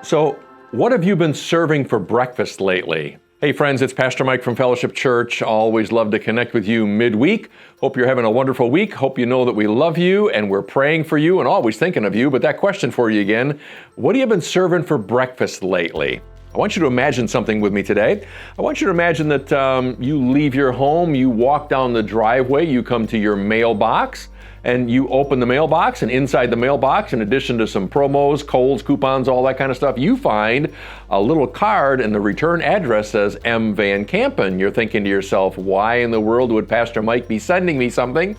So, what have you been serving for breakfast lately? Hey friends, it's Pastor Mike from Fellowship Church. Always love to connect with you midweek. Hope you're having a wonderful week. Hope you know that we love you and we're praying for you and always thinking of you. But that question for you again, what have you been serving for breakfast lately? I want you to imagine something with me today. I want you to imagine that you leave your home, you walk down the driveway, you come to your mailbox, and you open the mailbox, and inside the mailbox, in addition to some promos, codes, coupons, all that kind of stuff, you find a little card and the return address says M. Van Kampen. You're thinking to yourself, why in the world would Pastor Mike be sending me something?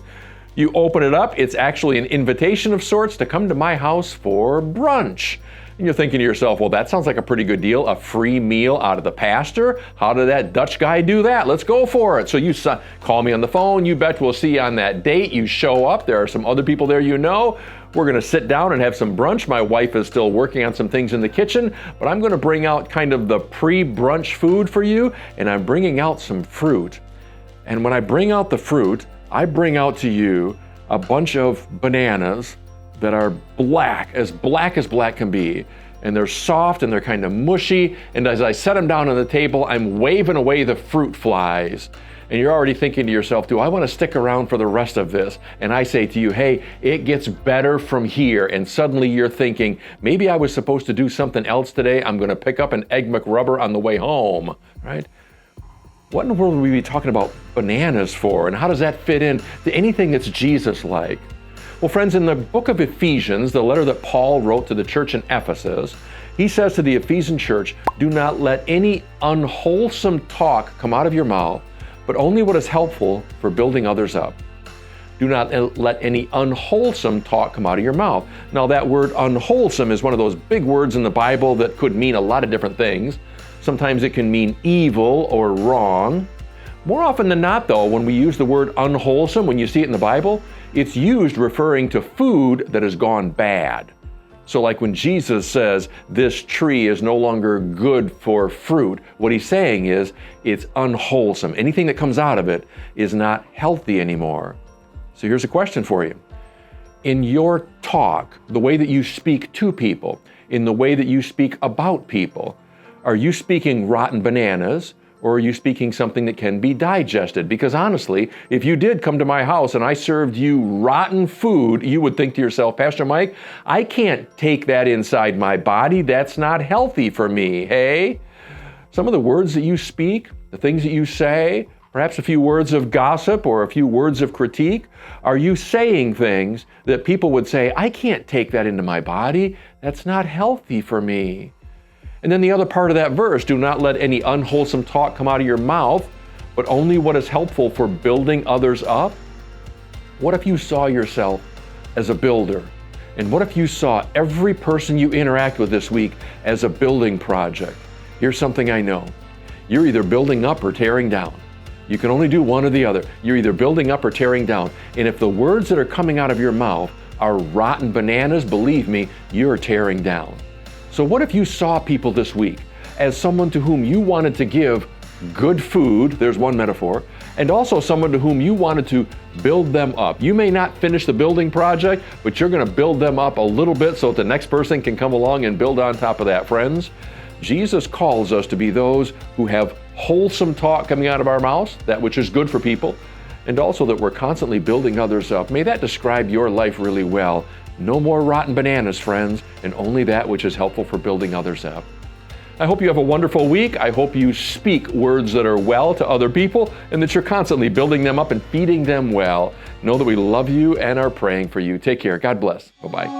You open it up, it's actually an invitation of sorts to come to my house for brunch. And you're thinking to yourself, well, that sounds like a pretty good deal, a free meal out of the pastor. How did that Dutch guy do that? Let's go for it. So you call me on the phone. You bet we'll see you on that date. You show up. There are some other people there you know. We're going to sit down and have some brunch. My wife is still working on some things in the kitchen, but I'm going to bring out kind of the pre-brunch food for you, and I'm bringing out some fruit. And when I bring out the fruit, I bring out to you a bunch of bananas that are black as black can be. And they're soft and they're kind of mushy. And as I set them down on the table, I'm waving away the fruit flies. And you're already thinking to yourself, do I want to stick around for the rest of this? And I say to you, hey, it gets better from here. And suddenly you're thinking, maybe I was supposed to do something else today. I'm going to pick up an Egg McRubber on the way home, right? What in the world would we be talking about bananas for? And how does that fit in to anything that's Jesus-like? Well, friends, in the book of Ephesians, the letter that Paul wrote to the church in Ephesus, he says to the Ephesian church, do not let any unwholesome talk come out of your mouth, but only what is helpful for building others up. Do not let any unwholesome talk come out of your mouth. Now, that word unwholesome is one of those big words in the Bible that could mean a lot of different things. Sometimes it can mean evil or wrong. More often than not, though, when we use the word unwholesome, when you see it in the Bible, it's used referring to food that has gone bad. So like when Jesus says, this tree is no longer good for fruit, what he's saying is it's unwholesome. Anything that comes out of it is not healthy anymore. So here's a question for you. In your talk, the way that you speak to people, in the way that you speak about people, are you speaking rotten bananas? Or are you speaking something that can be digested? Because honestly, if you did come to my house and I served you rotten food, you would think to yourself, Pastor Mike, I can't take that inside my body. That's not healthy for me, hey? Some of the words that you speak, the things that you say, perhaps a few words of gossip or a few words of critique, are you saying things that people would say, I can't take that into my body. That's not healthy for me. And then the other part of that verse, do not let any unwholesome talk come out of your mouth, but only what is helpful for building others up. What if you saw yourself as a builder? And what if you saw every person you interact with this week as a building project? Here's something I know. You're either building up or tearing down. You can only do one or the other. You're either building up or tearing down. And if the words that are coming out of your mouth are rotten bananas, believe me, you're tearing down. So what if you saw people this week as someone to whom you wanted to give good food, there's one metaphor, and also someone to whom you wanted to build them up. You may not finish the building project, but you're going to build them up a little bit so that the next person can come along and build on top of that. Friends, Jesus calls us to be those who have wholesome talk coming out of our mouths, that which is good for people, and also that we're constantly building others up. May that describe your life really well. No more rotten bananas, friends, and only that which is helpful for building others up. I hope you have a wonderful week. I hope you speak words that are well to other people and that you're constantly building them up and feeding them well. Know that we love you and are praying for you. Take care. God bless. Bye-bye.